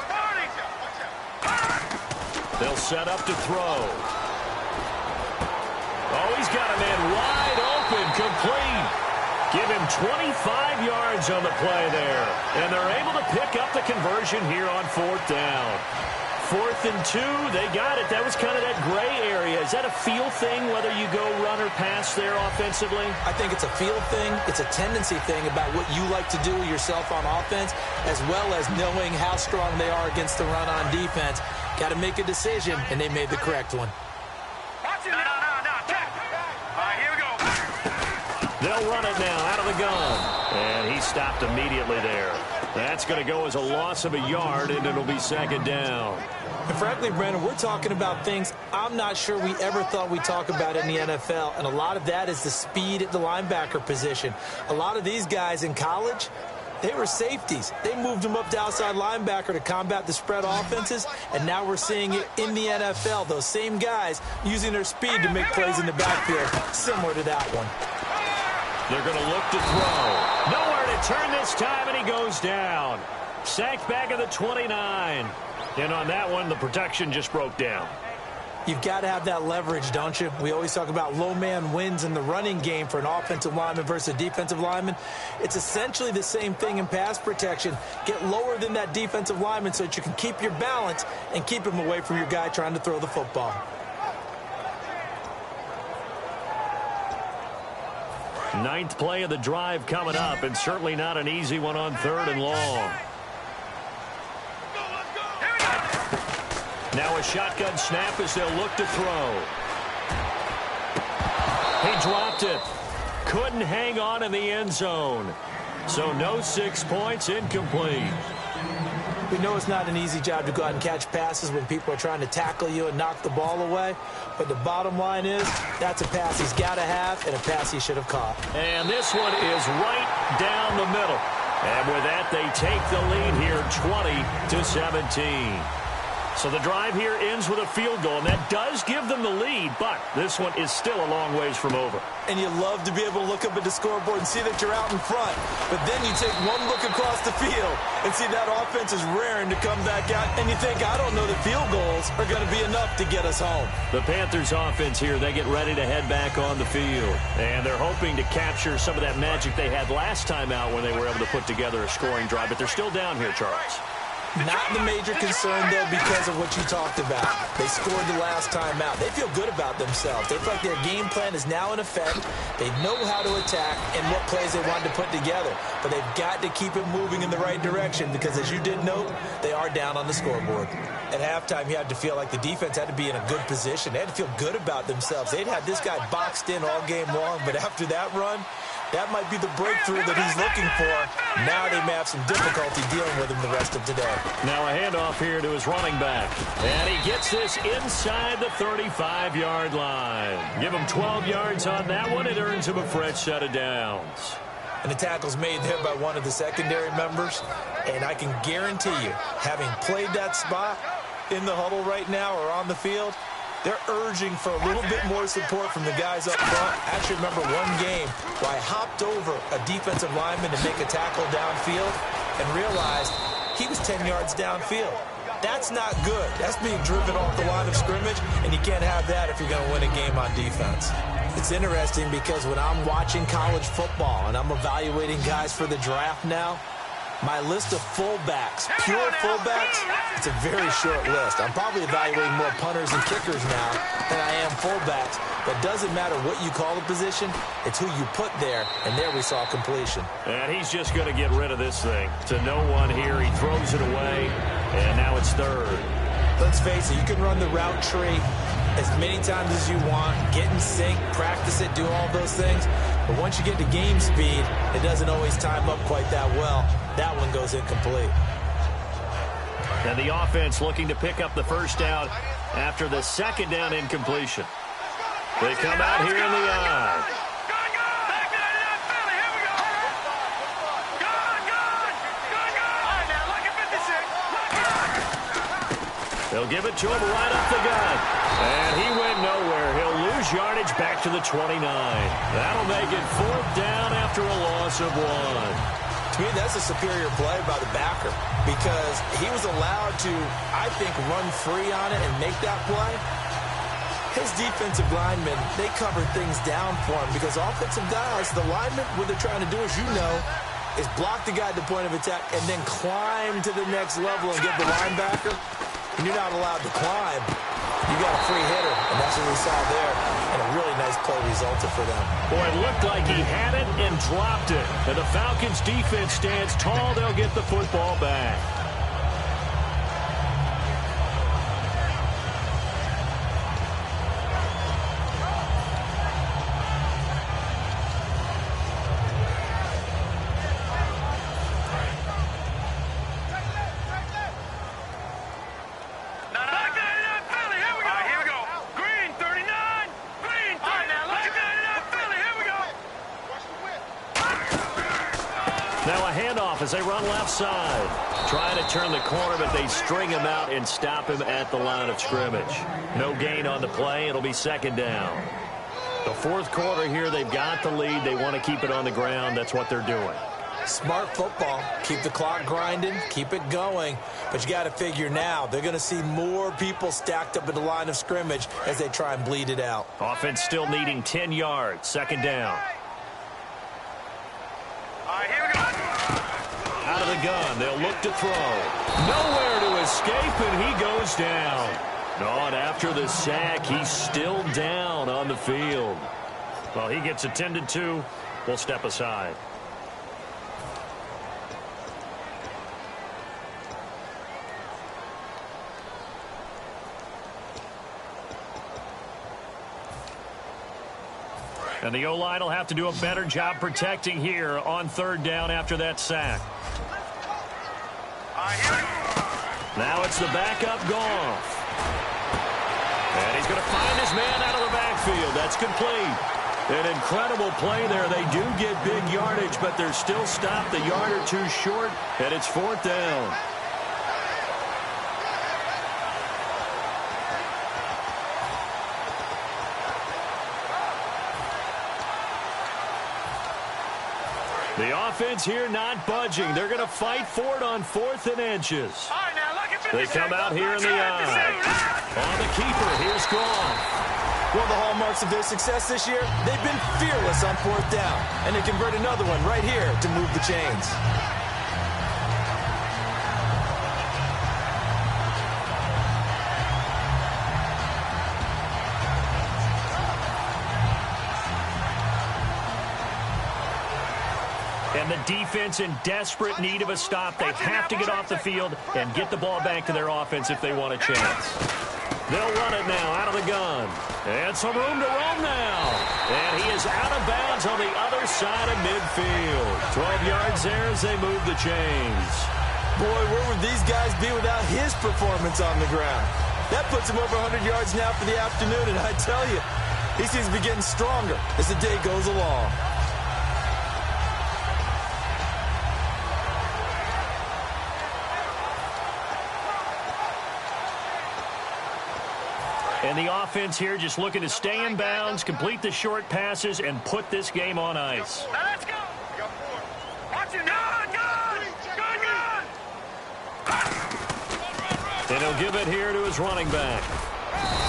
They'll set up to throw. Oh, he's got a man wide open, complete. Give him 25 yards on the play there. And they're able to pick up the conversion here on fourth down. 4th and 2, they got it. That was kind of that gray area. Is that a feel thing, whether you go run or pass there offensively? I think it's a feel thing. It's a tendency thing about what you like to do yourself on offense, as well as knowing how strong they are against the run on defense. Got to make a decision, and they made the correct one. Watch it now. Check. All right, here we go. They'll run it now out of the gun. And he stopped immediately there. That's going to go as a loss of a yard, and it'll be second down. And frankly, Brandon, we're talking about things I'm not sure we ever thought we'd talk about in the NFL. And a lot of that is the speed at the linebacker position. A lot of these guys in college, They were safeties. They moved them up to outside linebacker to combat the spread offenses, and now we're seeing it in the NFL. Those same guys using their speed to make plays in the backfield, similar to that one. They're going to look to throw. Nowhere to turn this time, and he goes down. Sacked back at the 29. And on that one, the protection just broke down. You've got to have that leverage, don't you? We always talk about low man wins in the running game for an offensive lineman versus a defensive lineman. It's essentially the same thing in pass protection. Get lower than that defensive lineman so that you can keep your balance and keep him away from your guy trying to throw the football. Ninth play of the drive coming up, and certainly not an easy one on 3rd and long. Now a shotgun snap as they'll look to throw. He dropped it. Couldn't hang on in the end zone. So no 6 points, incomplete. We know it's not an easy job to go out and catch passes when people are trying to tackle you and knock the ball away. But the bottom line is, that's a pass he's got to have and a pass he should have caught. And this one is right down the middle. And with that, they take the lead here 20-17. So the drive here ends with a field goal, and that does give them the lead, but this one is still a long ways from over. And you love to be able to look up at the scoreboard and see that you're out in front, but then you take one look across the field and see that offense is raring to come back out, and you think, I don't know that field goals are going to be enough to get us home. The Panthers offense here, they get ready to head back on the field, and they're hoping to capture some of that magic they had last time out when they were able to put together a scoring drive, but they're still down here, Charles. Not the major concern, though, because of what you talked about. They scored the last time out. They feel good about themselves. They feel like their game plan is now in effect. They know how to attack and what plays they want to put together. But they've got to keep it moving in the right direction because, as you did note, they are down on the scoreboard. At halftime, you had to feel like the defense had to be in a good position. They had to feel good about themselves. They'd had this guy boxed in all game long, but after that run, that might be the breakthrough that he's looking for. Now they may have some difficulty dealing with him the rest of today. Now a handoff here to his running back. And he gets this inside the 35-yard line. Give him 12 yards on that one. It earns him a fresh set of downs. And the tackle's made there by one of the secondary members. And I can guarantee you, having played that spot in the huddle right now or on the field, they're urging for a little bit more support from the guys up front. I actually remember one game where I hopped over a defensive lineman to make a tackle downfield and realized he was 10 yards downfield. That's not good. That's being driven off the line of scrimmage, and you can't have that if you're going to win a game on defense. It's interesting because when I'm watching college football and I'm evaluating guys for the draft now, my list of fullbacks, pure fullbacks, it's a very short list. I'm probably evaluating more punters and kickers now than I am fullbacks. But it doesn't matter what you call the position, it's who you put there, and there we saw completion. And he's just going to get rid of this thing. To no one here, he throws it away, and now it's 3rd. Let's face it, you can run the route tree as many times as you want, get in sync, practice it, do all those things. But once you get to game speed, it doesn't always time up quite that well. That one goes incomplete. And the offense looking to pick up the first down after the second down incompletion. They come out here in the eye. They'll give it to him right up the gut. And he went nowhere. He'll lose yardage back to the 29. That'll make it 4th down after a loss of 1. To me, that's a superior play by the backer because he was allowed to, I think, run free on it and make that play. His defensive linemen, they covered things down for him because offensive guys, the linemen, what they're trying to do, as you know, is block the guy at the point of attack and then climb to the next level and get the linebacker. And you're not allowed to climb. You got a free hitter, and that's what we saw there. And a really nice play resulted for them. Boy, it looked like he had it and dropped it. And the Falcons' defense stands tall. They'll get the football back. Now a handoff as they run left side. Trying to turn the corner, but they string him out and stop him at the line of scrimmage. No gain on the play. It'll be second down. The fourth quarter here, they've got the lead. They want to keep it on the ground. That's what they're doing. Smart football. Keep the clock grinding. Keep it going. But you got to figure now they're going to see more people stacked up at the line of scrimmage as they try and bleed it out. Offense still needing 10 yards. Second down. All right, here we go. Out of the gun. They'll look to throw. Nowhere to escape, and he goes down. And after the sack, he's still down on the field. Well, he gets attended to. We'll step aside. And the O-line will have to do a better job protecting here on third down after that sack. Now it's the backup Goff. And he's going to find his man out of the backfield. That's complete. An incredible play there. They do get big yardage, but they're still stopped a yard or two short, and it's fourth down. The offense here not budging. They're going to fight for it on 4th and inches. They come out here in the eye. On the keeper, here's Goff. One of the hallmarks of their success this year, they've been fearless on 4th down. And they convert another one right here to move the chains. And the defense in desperate need of a stop. They have to get off the field and get the ball back to their offense if they want a chance. They'll run it now out of the gun. And some room to roam now. And he is out of bounds on the other side of midfield. 12 yards there as they move the chains. Boy, where would these guys be without his performance on the ground? That puts him over 100 yards now for the afternoon. And I tell you, he seems to be getting stronger as the day goes along. And the offense here just looking to stay in bounds, complete the short passes, and put this game on ice. Now let's go. Watch it. And he'll give it here to his running back.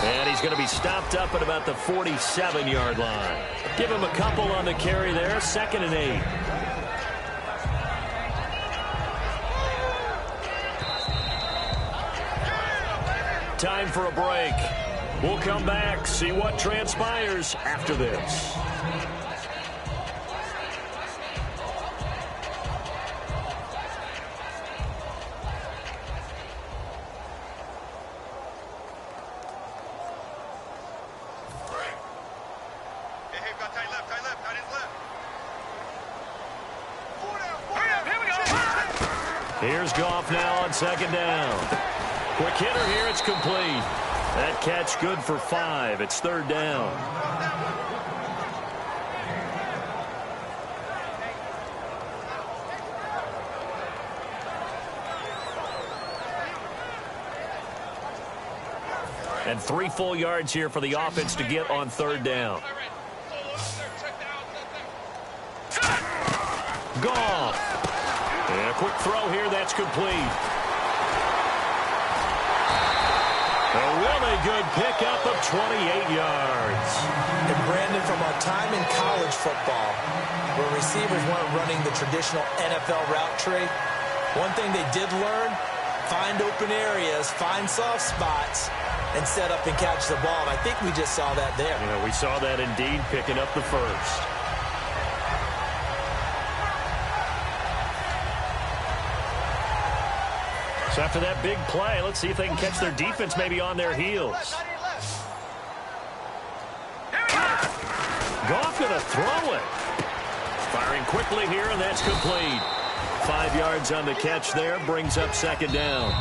And he's going to be stopped up at about the 47-yard line. Give him a couple on the carry there, 2nd and 8. Time for a break. We'll come back, see what transpires after this. Here's Goff now on 2nd down. Quick hitter here, it's complete. That catch good for 5. It's 3rd down. And 3 full yards here for the offense to get on 3rd down. Goff. And a quick throw here, that's complete. A really good pickup of 28 yards. And Brandon, from our time in college football, where receivers weren't running the traditional NFL route tree, one thing they did learn, find open areas, find soft spots, and set up and catch the ball. And I think we just saw that there. Yeah, we saw that indeed, picking up the first. So after that big play, let's see if they can catch their defense maybe on their heels. Goff going to throw it. Firing quickly here, and that's complete. 5 yards on the catch there, brings up 2nd down.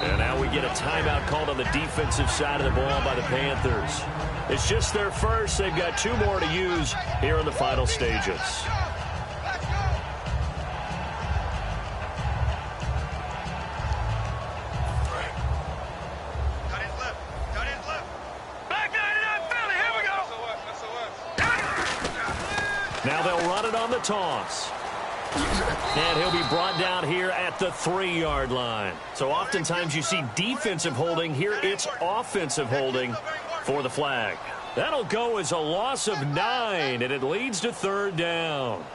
And now we get a timeout called on the defensive side of the ball by the Panthers. It's just their first. They've got 2 more to use here in the final stages. they'll run it on the toss. And he'll be brought down here at the 3-yard line. So oftentimes you see defensive holding. Here it's offensive holding for the flag. That'll go as a loss of 9, and it leads to 3rd down.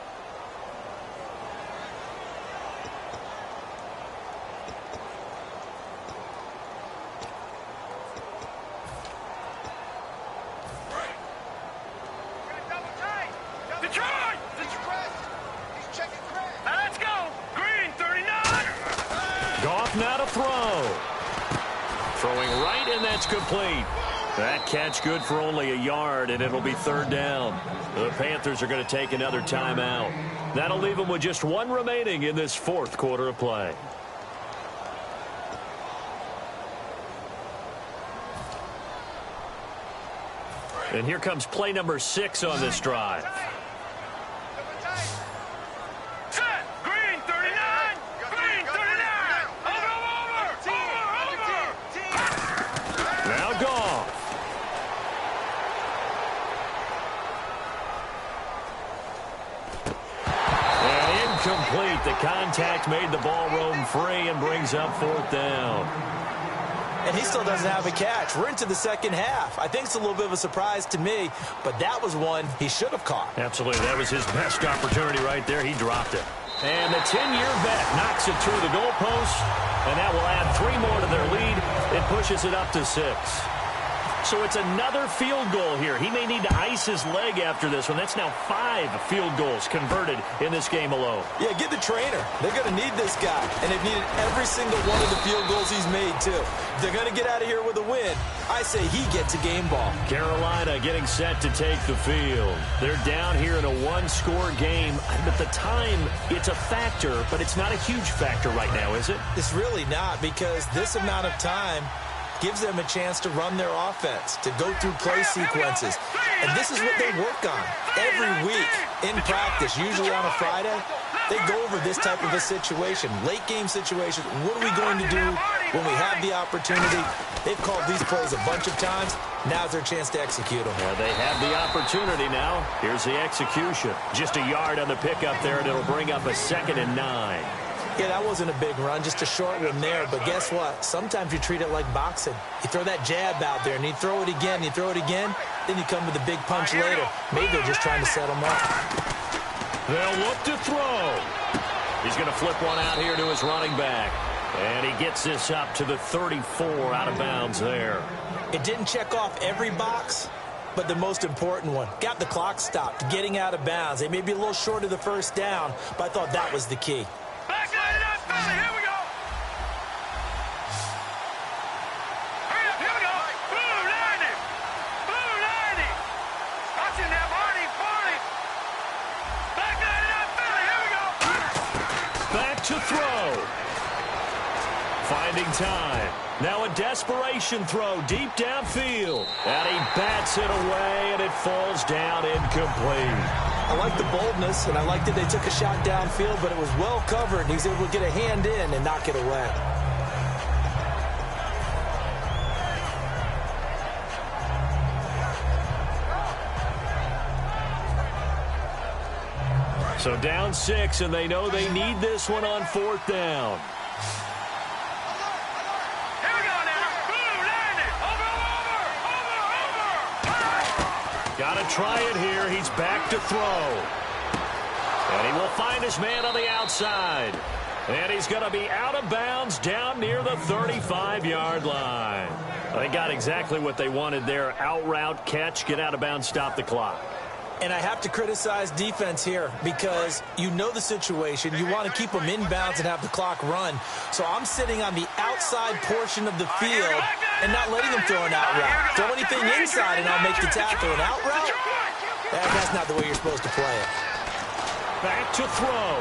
Now to throw. Throwing right, and that's complete. That catch good for only a yard, and it'll be 3rd down. The Panthers are going to take another timeout. That'll leave them with just 1 remaining in this 4th quarter of play. And here comes play number 6 on this drive. The contact made the ball roam free and brings up 4th down. And he still doesn't have a catch. We're into the 2nd half. I think it's a little bit of a surprise to me, but that was one he should have caught. Absolutely. That was his best opportunity right there. He dropped it. And the 10-year vet knocks it through the goalpost, and that will add 3 more to their lead. It pushes it up to 6. So it's another field goal here. He may need to ice his leg after this one. That's now 5 field goals converted in this game alone. Yeah, get the trainer. They're going to need this guy. And they've needed every single one of the field goals he's made, too. If they're going to get out of here with a win, I say he gets a game ball. Carolina getting set to take the field. They're down here in a 1-score game. At the time, it's a factor, but it's not a huge factor right now, is it? It's really not, because this amount of time gives them a chance to run their offense, to go through play sequences. And this is what they work on every week in practice, usually on a Friday. They go over this type of a situation, late-game situation. What are we going to do when we have the opportunity? They've called these plays a bunch of times. Now's their chance to execute them. Yeah, they have the opportunity now. Here's the execution. Just a yard on the pickup there, and it'll bring up a 2nd and 9. Yeah, that wasn't a big run, just a short one there. But guess what? Sometimes you treat it like boxing. You throw that jab out there, and you throw it again, you throw it again, then you come with a big punch later. Maybe they're just trying to set them up. They'll look to throw. He's going to flip one out here to his running back. And he gets this up to the 34 out of bounds there. It didn't check off every box, but the most important one. Got the clock stopped, getting out of bounds. They may be a little short of the 1st down, but I thought that was the key. Here we go. Hurry up, here we go. Blue 90. Blue 90. Watching that, Marty, 40. Back 99, Philly, here we go. Back to throw. Finding time. Now a desperation throw deep downfield. And he bats it away, and it falls down incomplete. I like the boldness, and I like that they took a shot downfield, but it was well covered, and he was able to get a hand in and knock it away. So down 6, and they know they need this one on 4th down. Here we go now. Blue 90. Over. Got to try it here. He's back to throw. And he will find his man on the outside. And he's going to be out of bounds down near the 35-yard line. They got exactly what they wanted there. Out route, catch, get out of bounds, stop the clock. And I have to criticize defense here because you know the situation. You want to keep them inbounds and have the clock run. So I'm sitting on the outside portion of the field and not letting them throw an out route. Throw anything inside and I'll make the tackle. An out route? That's not the way you're supposed to play it. Back to throw.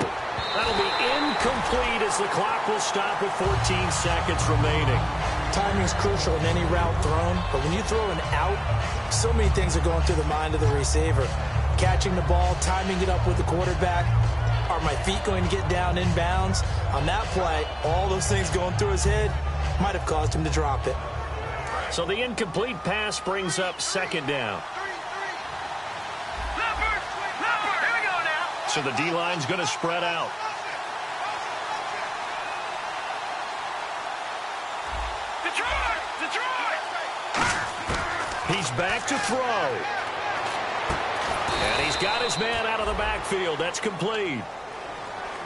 That'll be incomplete as the clock will stop with 14 seconds remaining. Timing is crucial in any route thrown, but when you throw an out, so many things are going through the mind of the receiver. Catching the ball, timing it up with the quarterback. Are my feet going to get down in bounds? On that play, all those things going through his head might have caused him to drop it. So the incomplete pass brings up 2nd down. Here we go So the D-line's going to spread out. He's back to throw. And he's got his man out of the backfield. That's complete.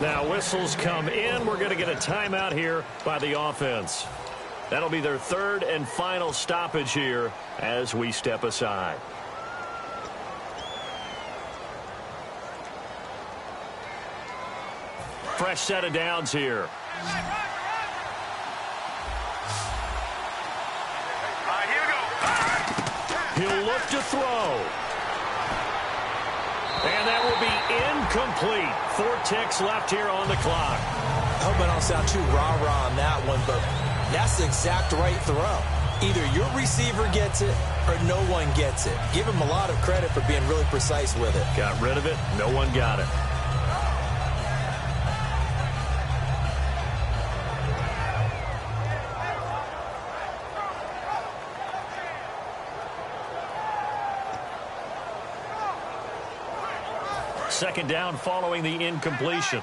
Now whistles come in. We're going to get a timeout here by the offense. That'll be their third and final stoppage here as we step aside. Fresh set of downs here. He'll look to throw. And that will be incomplete. 4 ticks left here on the clock. I hope I don't sound too rah-rah on that one, but that's the exact right throw. Either your receiver gets it or no one gets it. Give him a lot of credit for being really precise with it. Got rid of it. No one got it. Second down following the incompletion.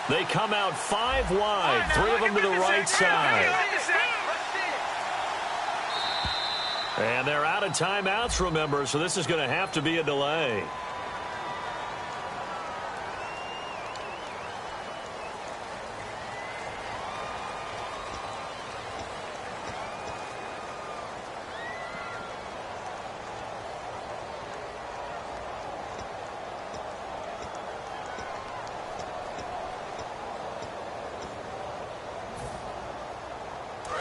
They come out 5 wide, 3 of them to the right side. And they're out of timeouts, remember, so this is going to have to be a delay.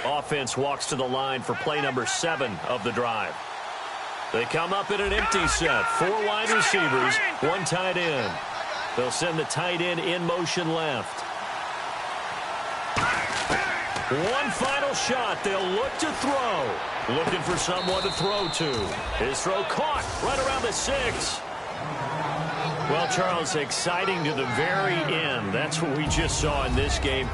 Offense walks to the line for play number 7 of the drive. They come up in an empty set. 4 wide receivers, 1 tight end. They'll send the tight end in motion left. One final shot. They'll look to throw. Looking for someone to throw to. His throw caught right around the 6. Well, Charles, exciting to the very end. That's what we just saw in this game.